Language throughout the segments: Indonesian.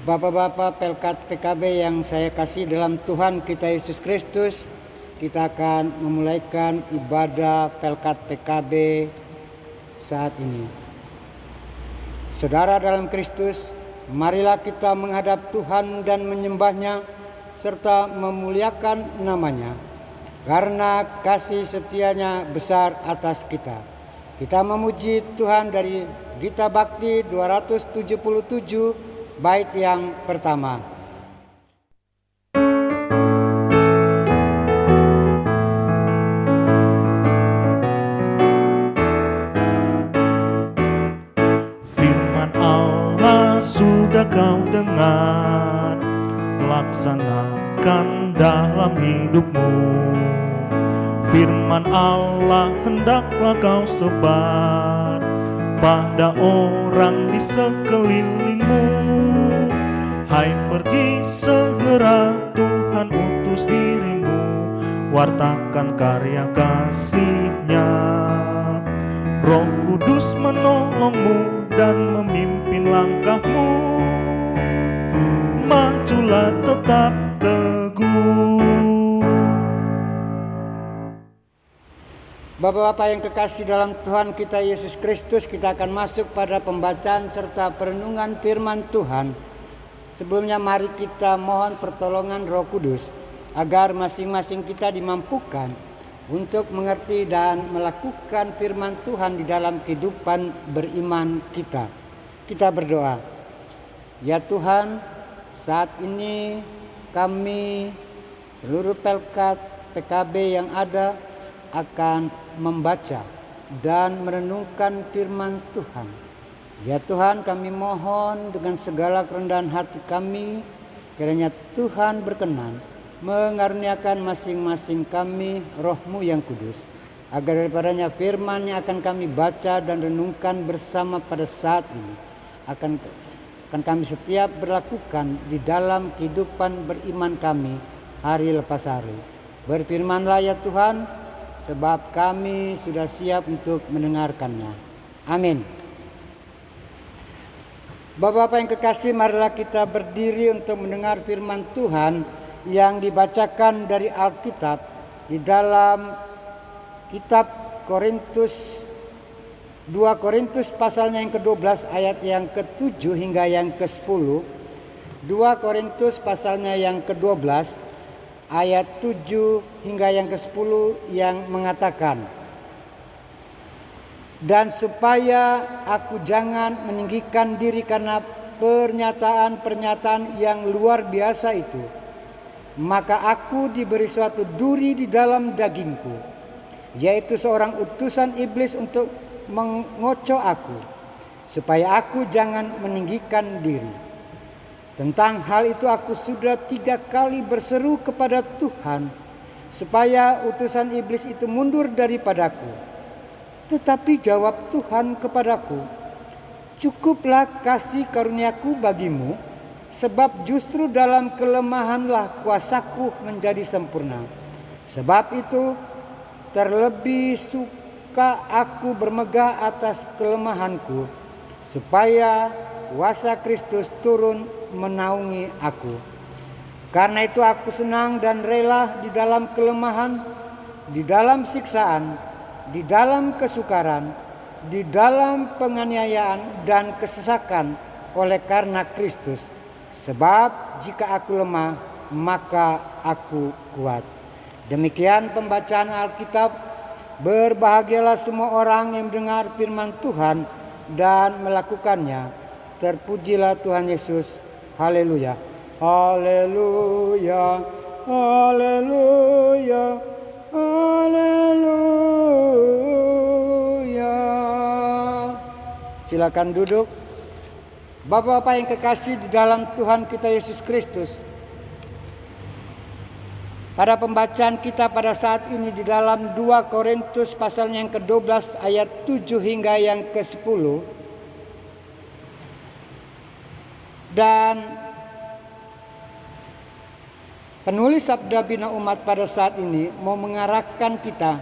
Bapak-bapak Pelkat PKB yang saya kasih dalam Tuhan kita Yesus Kristus, kita akan memulaikan ibadah Pelkat PKB saat ini. Saudara dalam Kristus, marilah kita menghadap Tuhan dan menyembahnya serta memuliakan namanya, karena kasih setianya besar atas kita. Kita memuji Tuhan dari Gita Bakti 277 bait yang pertama. Firman Allah sudah kau dengar, laksanakan dalam hidupmu. Firman Allah hendaklah kau sebar pada orang di sekelilingmu. Hai, pergi segera, Tuhan utus dirimu, wartakan karya kasih-Nya. Roh Kudus menolongmu dan memimpin langkahmu. Majulah tetap teguh. Bapak-bapak yang kekasih dalam Tuhan kita Yesus Kristus, kita akan masuk pada pembacaan serta perenungan firman Tuhan. Sebelumnya mari kita mohon pertolongan Roh Kudus agar masing-masing kita dimampukan untuk mengerti dan melakukan firman Tuhan di dalam kehidupan beriman kita. Kita berdoa. Ya Tuhan, saat ini kami seluruh Pelkat PKB yang ada akan membaca dan merenungkan firman Tuhan. Ya Tuhan, kami mohon dengan segala kerendahan hati kami, kiranya Tuhan berkenan mengaruniakan masing-masing kami Roh-Mu yang kudus, agar daripadanya firman yang akan kami baca dan renungkan bersama pada saat ini akan kami setiap berlakukan di dalam kehidupan beriman kami hari lepas hari. Berfirmanlah ya Tuhan, sebab kami sudah siap untuk mendengarkannya. Amin. Bapak-bapak yang kekasih, marilah kita berdiri untuk mendengar firman Tuhan yang dibacakan dari Alkitab di dalam kitab Korintus 2 Korintus pasalnya yang ke-12 ayat yang ke-7 hingga yang ke-10. 2 Korintus pasalnya yang ke-12 ayat 7 hingga yang ke-10 yang mengatakan, dan supaya aku jangan meninggikan diri karena pernyataan-pernyataan yang luar biasa itu, maka aku diberi suatu duri di dalam dagingku, yaitu seorang utusan iblis untuk mengocok aku, supaya aku jangan meninggikan diri. Tentang hal itu aku sudah 3 kali berseru kepada Tuhan, supaya utusan iblis itu mundur daripadaku. Tetapi jawab Tuhan kepadaku, cukuplah kasih karuniaku bagimu, sebab justru dalam kelemahanlah kuasaku menjadi sempurna. Sebab itu terlebih suka aku bermegah atas kelemahanku, supaya kuasa Kristus turun menaungi aku. Karena itu aku senang dan rela di dalam kelemahan, di dalam siksaan, di dalam kesukaran, di dalam penganiayaan dan kesesakan oleh karena Kristus. Sebab jika aku lemah, maka aku kuat. Demikian pembacaan Alkitab. Berbahagialah semua orang yang mendengar firman Tuhan dan melakukannya. Terpujilah Tuhan Yesus. Haleluya. Haleluya. Haleluya. Haleluya. Silakan duduk. Bapak-bapak yang kekasih di dalam Tuhan kita Yesus Kristus, pada pembacaan kita pada saat ini di dalam 2 Korintus pasalnya yang ke-12 ayat 7 hingga yang ke-10, dan penulis Sabda Bina Umat pada saat ini mau mengarahkan kita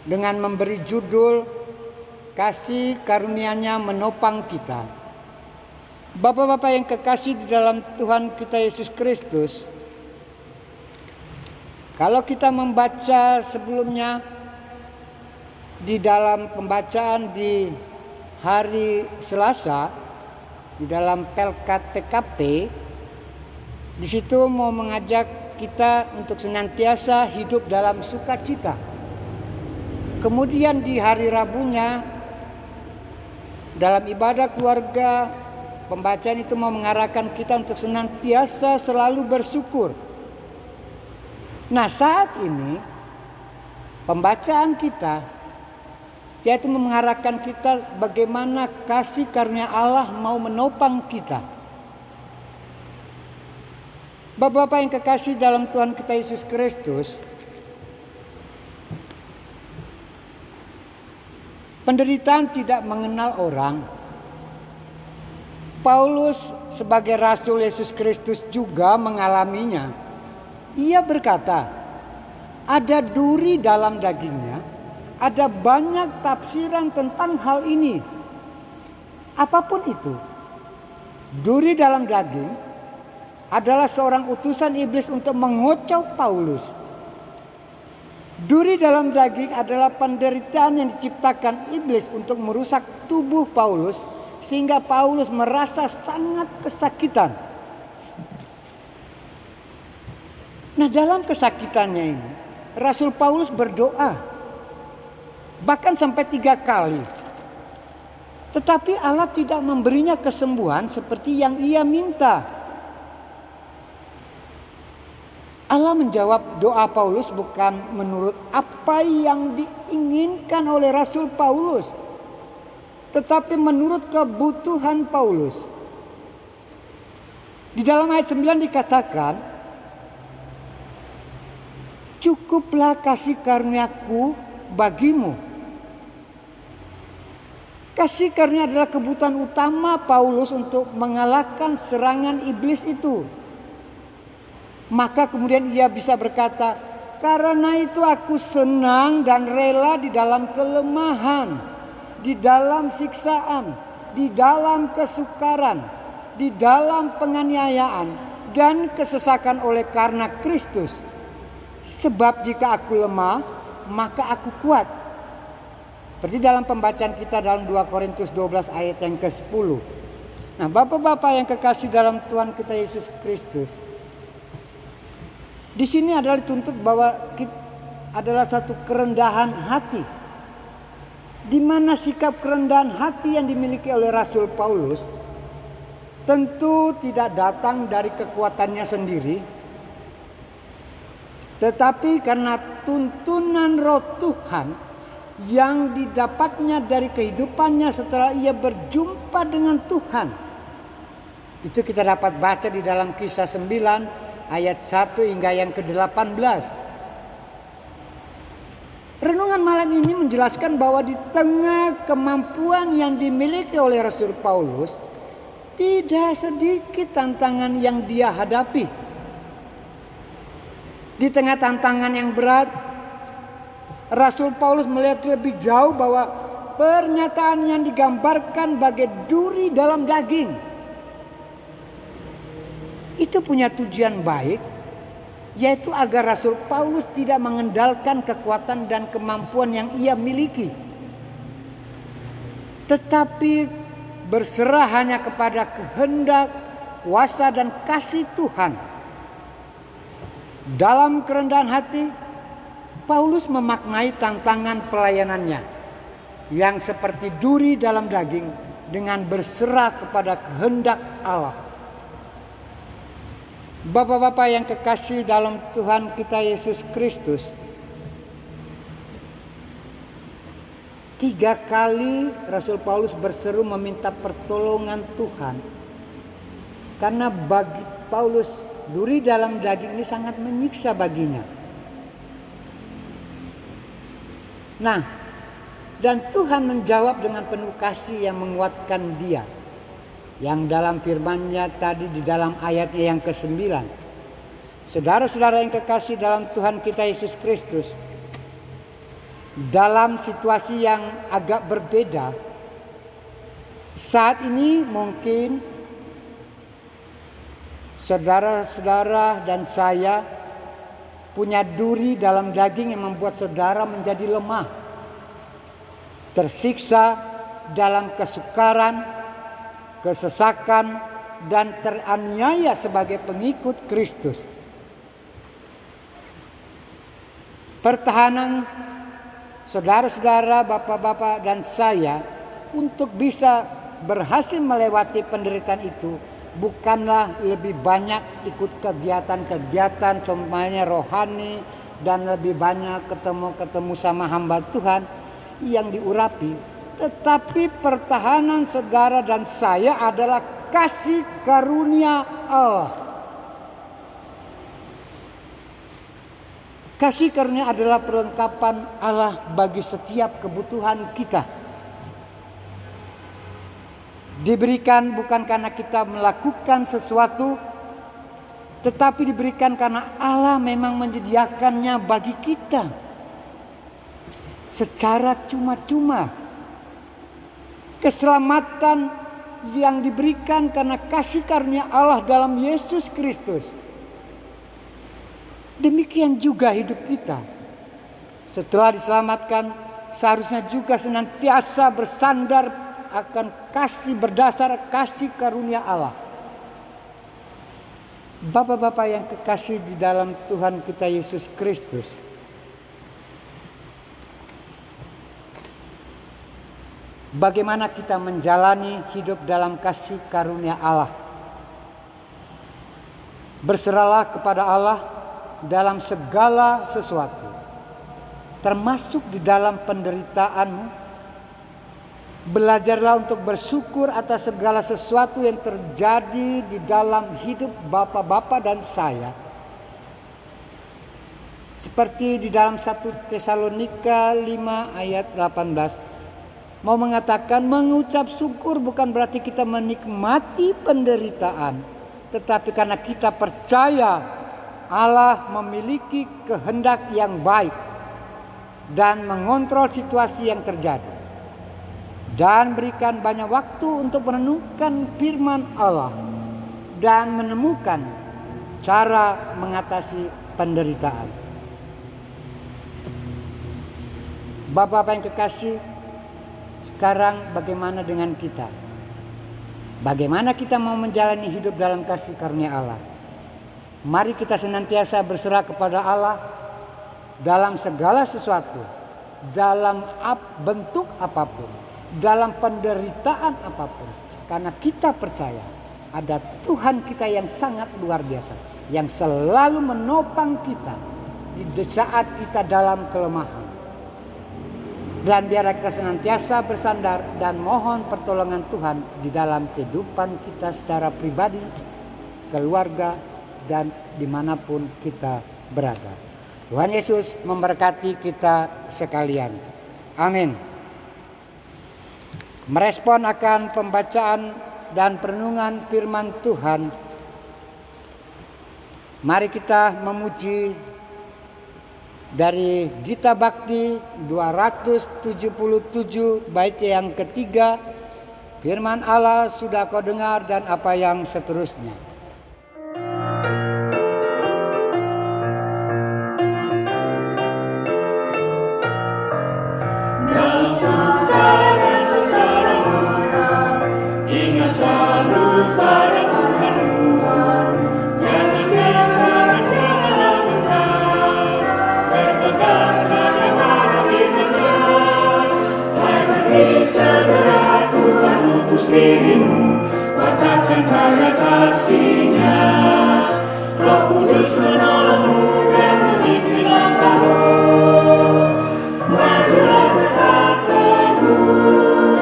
dengan memberi judul Kasih Karunia-Nya Menopang Kita. Bapak-bapak yang kekasih di dalam Tuhan kita Yesus Kristus, kalau kita membaca sebelumnya di dalam pembacaan di hari Selasa di dalam Pelkat PKP, di situ mau mengajak kita untuk senantiasa hidup dalam sukacita. Kemudian di hari Rabunya dalam ibadah keluarga, pembacaan itu mau mengarahkan kita untuk senantiasa selalu bersyukur. Nah, saat ini pembacaan kita yaitu mengarahkan kita bagaimana kasih karunia Allah mau menopang kita. Bapak-bapak yang kekasih dalam Tuhan kita Yesus Kristus, penderitaan tidak mengenal orang. Paulus sebagai Rasul Yesus Kristus juga mengalaminya. Ia berkata, ada duri dalam dagingnya, ada banyak tafsiran tentang hal ini. Apapun itu, duri dalam daging adalah seorang utusan iblis untuk mengocok Paulus. Duri dalam daging adalah penderitaan yang diciptakan iblis untuk merusak tubuh Paulus, sehingga Paulus merasa sangat kesakitan. Nah, dalam kesakitannya ini, Rasul Paulus berdoa, bahkan sampai 3 kali. Tetapi Allah tidak memberinya kesembuhan seperti yang ia minta. Allah menjawab doa Paulus bukan menurut apa yang diinginkan oleh Rasul Paulus, tetapi menurut kebutuhan Paulus. Di dalam ayat 9 dikatakan, cukuplah kasih karuniaku bagimu. Kasih karunia adalah kebutuhan utama Paulus untuk mengalahkan serangan iblis itu. Maka kemudian ia bisa berkata, karena itu aku senang dan rela di dalam kelemahan, di dalam siksaan, di dalam kesukaran, di dalam penganiayaan dan kesesakan oleh karena Kristus. Sebab jika aku lemah, maka aku kuat. Seperti dalam pembacaan kita dalam 2 Korintus 12 ayat yang ke-10. Nah, Bapak-bapak yang kekasih dalam Tuhan kita Yesus Kristus, di sini adalah dituntut bahwa adalah satu kerendahan hati. Di mana sikap kerendahan hati yang dimiliki oleh Rasul Paulus tentu tidak datang dari kekuatannya sendiri, tetapi karena tuntunan Roh Tuhan yang didapatnya dari kehidupannya setelah ia berjumpa dengan Tuhan. Itu kita dapat baca di dalam Kisah 9 ayat 1 hingga yang ke-18. Renungan malam ini menjelaskan bahwa di tengah kemampuan yang dimiliki oleh Rasul Paulus, tidak sedikit tantangan yang dia hadapi. Di tengah tantangan yang berat, Rasul Paulus melihat lebih jauh bahwa pernyataan yang digambarkan bagai duri dalam daging itu punya tujuan baik, yaitu agar Rasul Paulus tidak mengendalikan kekuatan dan kemampuan yang ia miliki, tetapi berserah hanya kepada kehendak, kuasa dan kasih Tuhan. Dalam kerendahan hati, Paulus memaknai tantangan pelayanannya yang seperti duri dalam daging dengan berserah kepada kehendak Allah. Bapak-bapak yang kekasih dalam Tuhan kita Yesus Kristus, 3 kali Rasul Paulus berseru meminta pertolongan Tuhan. Karena bagi Paulus, duri dalam daging ini sangat menyiksa baginya. Nah, dan Tuhan menjawab dengan penuh kasih yang menguatkan dia. Yang dalam firman-Nya tadi di dalam ayatnya yang ke-9. Saudara-saudara yang kekasih dalam Tuhan kita Yesus Kristus, dalam situasi yang agak berbeda, saat ini mungkin saudara-saudara dan saya punya duri dalam daging yang membuat saudara menjadi lemah, tersiksa dalam kesukaran, kesesakan, dan teraniaya sebagai pengikut Kristus. Pertahanan saudara-saudara, bapak-bapak, dan saya untuk bisa berhasil melewati penderitaan itu bukanlah lebih banyak ikut kegiatan-kegiatan contohnya rohani dan lebih banyak ketemu sama hamba Tuhan yang diurapi, tetapi pertahanan saudara dan saya adalah kasih karunia Allah. Kasih karunia adalah perlengkapan Allah bagi setiap kebutuhan kita. Diberikan bukan karena kita melakukan sesuatu, tetapi diberikan karena Allah memang menyediakannya bagi kita secara cuma-cuma. Keselamatan yang diberikan karena kasih karunia Allah dalam Yesus Kristus. Demikian juga hidup kita. Setelah diselamatkan, seharusnya juga senantiasa bersandar akan kasih berdasar kasih karunia Allah. Bapak-bapak yang kekasih di dalam Tuhan kita Yesus Kristus, bagaimana kita menjalani hidup dalam kasih karunia Allah? Berserahlah kepada Allah dalam segala sesuatu, termasuk di dalam penderitaanmu. Belajarlah untuk bersyukur atas segala sesuatu yang terjadi di dalam hidup bapak-bapak dan saya. Seperti di dalam 1 Tesalonika 5 ayat 18. Mau mengatakan mengucap syukur bukan berarti kita menikmati penderitaan, tetapi karena kita percaya Allah memiliki kehendak yang baik dan mengontrol situasi yang terjadi, dan berikan banyak waktu untuk merenungkan firman Allah dan menemukan cara mengatasi penderitaan. Bapak-bapak yang kekasih, sekarang bagaimana dengan kita? Bagaimana kita mau menjalani hidup dalam kasih karunia Allah? Mari kita senantiasa berserah kepada Allah dalam segala sesuatu, dalam bentuk apapun, dalam penderitaan apapun. Karena kita percaya ada Tuhan kita yang sangat luar biasa, yang selalu menopang kita di saat kita dalam kelemahan. Dan biarlah kita senantiasa bersandar dan mohon pertolongan Tuhan di dalam kehidupan kita secara pribadi, keluarga, dan dimanapun kita berada. Tuhan Yesus memberkati kita sekalian. Amin. Merespon akan pembacaan dan perenungan firman Tuhan, mari kita memuji dari Gita Bakti 277 bait yang ketiga. Firman Allah sudah kau dengar dan apa yang seterusnya. Dirimu, katakan karya kasih-Nya. Roh Kudus menolongmu dan memimpin langkahmu. Majulah tetap teguh.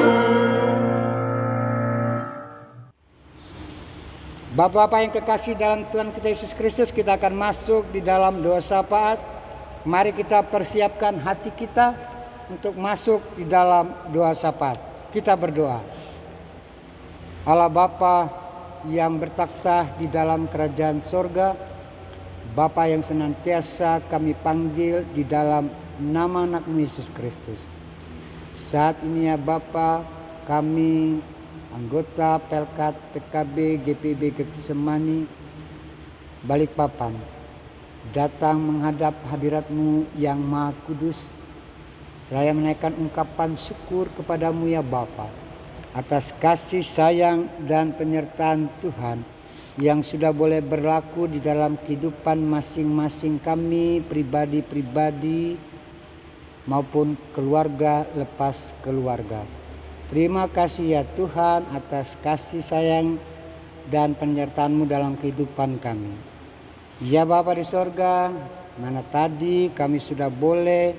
Bapak-bapak yang kekasih dalam Tuhan kita Yesus Kristus, kita akan masuk di dalam doa syafaat. Mari kita persiapkan hati kita untuk masuk di dalam doa syafaat. Kita berdoa. Allah Bapa yang bertakhta di dalam kerajaan sorga, Bapa yang senantiasa kami panggil di dalam nama anak-Mu Yesus Kristus. Saat ini ya Bapa, kami anggota Pelkat PKB GPIB Getsemani Balikpapan datang menghadap hadirat-Mu yang Maha Kudus, seraya menaikkan ungkapan syukur kepadamu ya Bapa atas kasih sayang dan penyertaan Tuhan yang sudah boleh berlaku di dalam kehidupan masing-masing kami pribadi-pribadi maupun keluarga lepas keluarga. Terima kasih ya Tuhan atas kasih sayang dan penyertaan-Mu dalam kehidupan kami. Ya Bapa di sorga, mana tadi kami sudah boleh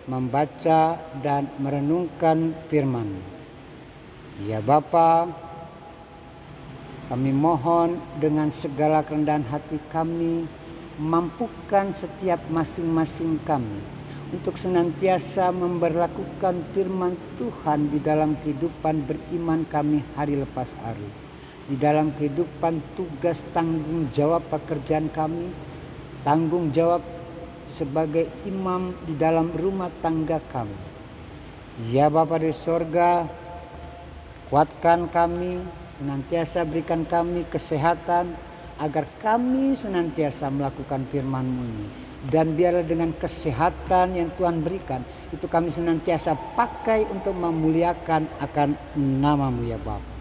membaca dan merenungkan firman-Mu. Ya Bapa, kami mohon dengan segala kerendahan hati kami, mampukan setiap masing-masing kami untuk senantiasa memberlakukan firman Tuhan di dalam kehidupan beriman kami hari lepas hari. Di dalam kehidupan tugas tanggung jawab pekerjaan kami, tanggung jawab sebagai imam di dalam rumah tangga kami. Ya Bapa di sorga, kuatkan kami, senantiasa berikan kami kesehatan agar kami senantiasa melakukan firman-Mu ini. Dan biarlah dengan kesehatan yang Tuhan berikan, itu kami senantiasa pakai untuk memuliakan akan nama-Mu ya Bapa.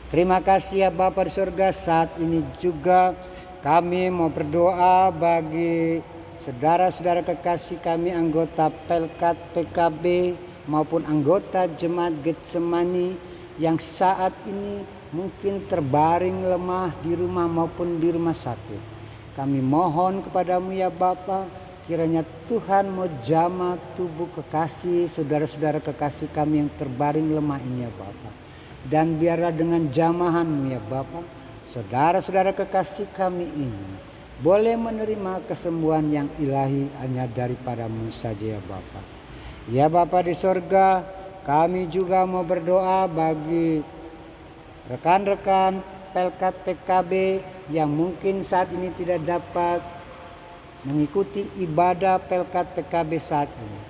Terima kasih ya Bapa di surga. Saat ini juga kami mau berdoa bagi saudara-saudara kekasih kami, anggota Pelkat PKB maupun anggota Jemaat Getsemani yang saat ini mungkin terbaring lemah di rumah maupun di rumah sakit. Kami mohon kepadamu ya Bapa, kiranya Tuhan mau jamah tubuh kekasih saudara-saudara kekasih kami yang terbaring lemah ini ya Bapa. Dan biarlah dengan jamahan-Mu ya Bapa, saudara-saudara kekasih kami ini boleh menerima kesembuhan yang ilahi hanya daripada-Mu saja ya Bapa. Ya Bapa di sorga, kami juga mau berdoa bagi rekan-rekan Pelkat PKB yang mungkin saat ini tidak dapat mengikuti ibadah Pelkat PKB saat ini.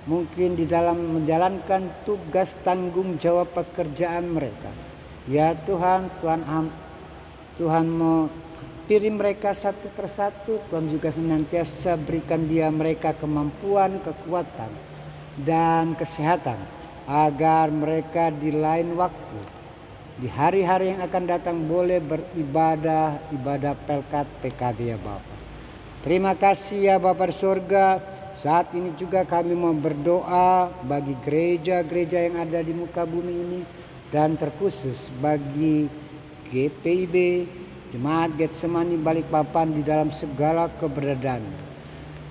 Mungkin di dalam menjalankan tugas tanggung jawab pekerjaan mereka. Ya Tuhan, Tuhan mau pilih mereka satu persatu. Tuhan juga senantiasa berikan mereka kemampuan, kekuatan, dan kesehatan. Agar mereka di lain waktu, di hari-hari yang akan datang boleh beribadah, ibadah Pelkat PKB ya Bapa. Terima kasih ya Bapa di surga. Saat ini juga kami mau berdoa bagi gereja-gereja yang ada di muka bumi ini, dan terkhusus bagi GPIB, Jemaat Getsemani Balikpapan di dalam segala keberadaan.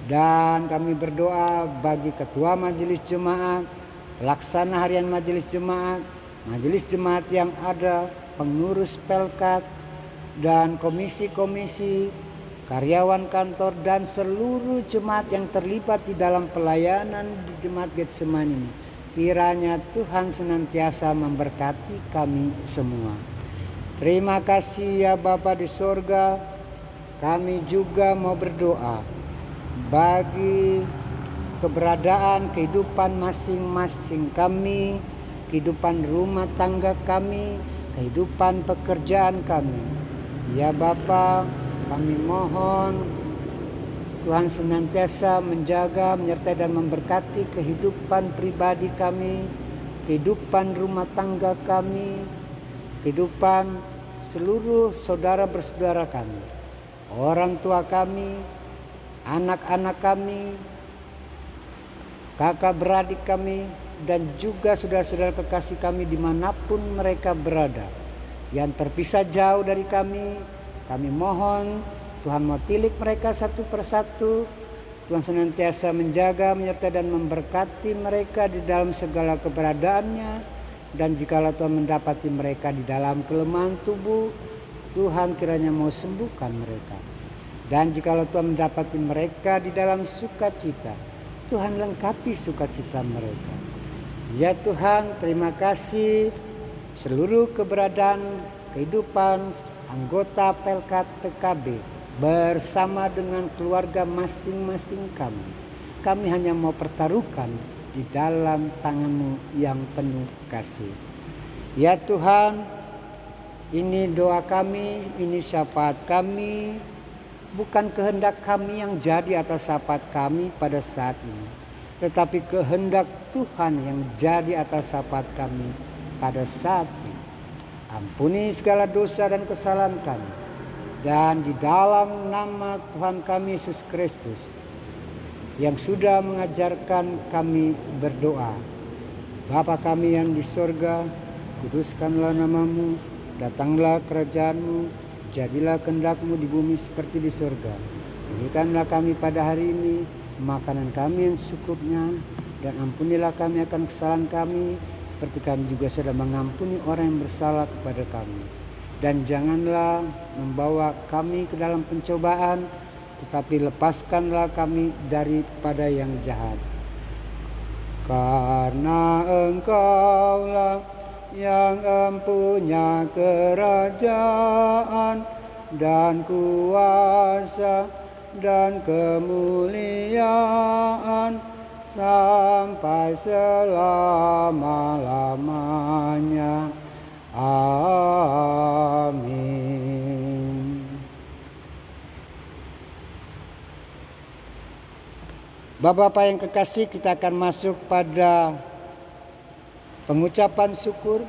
Dan kami berdoa bagi ketua majelis jemaat, pelaksana harian majelis jemaat yang ada, pengurus Pelkat, dan komisi-komisi, karyawan kantor, dan seluruh jemaat yang terlibat di dalam pelayanan di Jemaat Getsemani ini. Kiranya Tuhan senantiasa memberkati kami semua. Terima kasih ya Bapa di sorga. Kami juga mau berdoa bagi keberadaan kehidupan masing-masing kami, kehidupan rumah tangga kami, kehidupan pekerjaan kami. Ya Bapa, kami mohon Tuhan senantiasa menjaga, menyertai dan memberkati kehidupan pribadi kami, kehidupan rumah tangga kami, kehidupan seluruh saudara bersaudara kami, orang tua kami, anak-anak kami, kakak beradik kami, dan juga saudara-saudara kekasih kami dimanapun mereka berada, yang terpisah jauh dari kami. Kami mohon Tuhan mau tilik mereka satu persatu. Tuhan senantiasa menjaga, menyertai dan memberkati mereka di dalam segala keberadaannya. Dan jikalau Tuhan mendapati mereka di dalam kelemahan tubuh, Tuhan kiranya mau sembuhkan mereka. Dan jikalau Tuhan mendapati mereka di dalam sukacita, Tuhan lengkapi sukacita mereka. Ya Tuhan, terima kasih seluruh keberadaan kehidupan anggota Pelkat PKB bersama dengan keluarga masing-masing kami. Kami hanya mau pertaruhkan di dalam tangan-Mu yang penuh kasih. Ya Tuhan, ini doa kami, ini syafaat kami. bukan kehendak kami yang jadi atas sahabat kami pada saat ini, tetapi kehendak Tuhan yang jadi atas sahabat kami pada saat ini. Ampuni segala dosa dan kesalahan kami, dan di dalam nama Tuhan kami Yesus Kristus yang sudah mengajarkan kami berdoa. Bapa kami yang di sorga, kuduskanlah namamu, datanglah kerajaanmu, jadilah kehendak-Mu di bumi seperti di sorga. Berikanlah kami pada hari ini makanan kami yang secukupnya, dan ampunilah kami akan kesalahan kami, seperti kami juga sudah mengampuni orang yang bersalah kepada kami. Dan janganlah membawa kami ke dalam pencobaan, tetapi lepaskanlah kami daripada yang jahat. Karena Engkaulah yang empunya kerajaan dan kuasa dan kemuliaan sampai selama-lamanya. Amin. Bapak-bapak yang kekasih, kita akan masuk pada pengucapan syukur.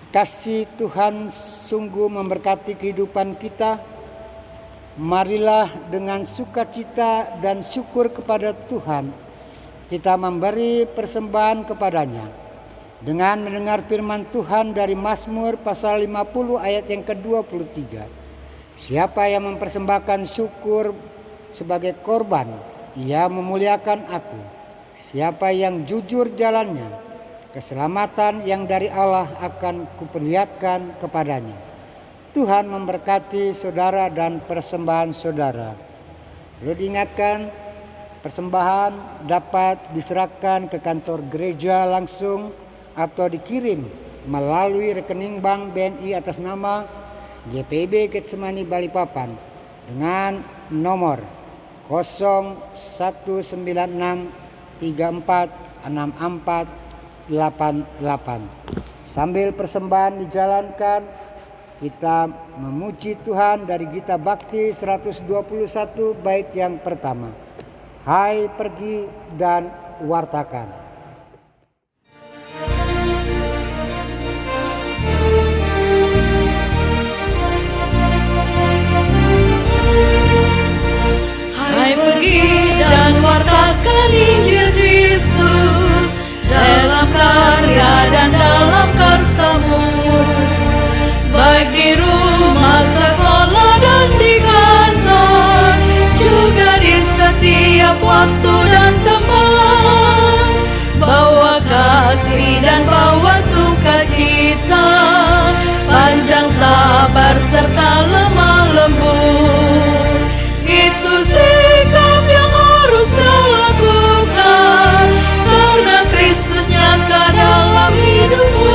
Kasih Tuhan sungguh memberkati kehidupan kita. Marilah dengan sukacita dan syukur kepada Tuhan kita memberi persembahan kepadanya dengan mendengar firman Tuhan dari Mazmur pasal 50 ayat yang ke-23. Siapa yang mempersembahkan syukur sebagai korban, ia memuliakan aku. Siapa yang jujur jalannya, keselamatan yang dari Allah akan kuperlihatkan kepadanya. Tuhan memberkati saudara dan persembahan saudara. Perlu diingatkan, persembahan dapat diserahkan ke kantor gereja langsung atau dikirim melalui rekening bank BNI atas nama GPIB Getsemani Balikpapan dengan nomor 0196346488. Sambil persembahan dijalankan, kita memuji Tuhan dari Gita Bakti 121 bait yang pertama. Hai pergi dan wartakan. Hai pergi dan wartakan Injil Kristus dalam karya dan dalam karsamu, baik di rumah sekolah dan di kantor, juga di setiap waktu dan tempat. Bawa kasih dan bawa sukacita, panjang sabar serta lemah lembut. Itu sikap yang harus kau lakukan, karena Kristus nyata dalam hidupmu.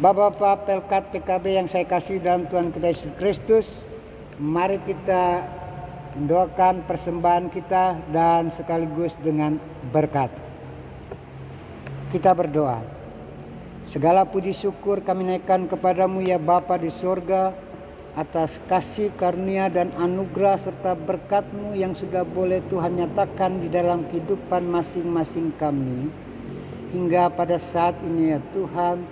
Bapak-bapak Pelkat PKB yang saya kasih dalam Tuhan kita Yesus Kristus, mari kita mendoakan persembahan kita dan sekaligus dengan berkat. Kita berdoa. Segala puji syukur kami naikkan kepadamu ya Bapa di surga, atas kasih karunia dan anugerah serta berkat-Mu yang sudah boleh Tuhan nyatakan di dalam kehidupan masing-masing kami. Hingga pada saat ini ya Tuhan,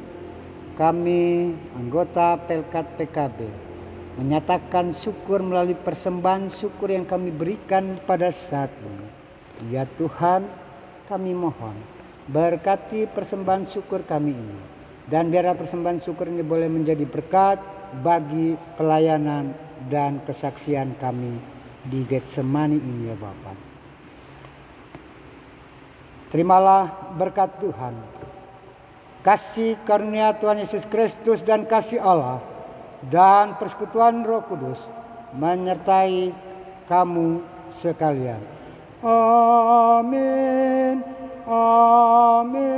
kami anggota Pelkat PKB menyatakan syukur melalui persembahan syukur yang kami berikan pada saat ini. Ya Tuhan, kami mohon berkati persembahan syukur kami ini, dan biarlah persembahan syukur ini boleh menjadi berkat bagi pelayanan dan kesaksian kami di Getsemani ini ya Bapa. Terimalah berkat Tuhan, kasih karunia Tuhan Yesus Kristus dan kasih Allah dan persekutuan Roh Kudus menyertai kamu sekalian. Amin. Amin.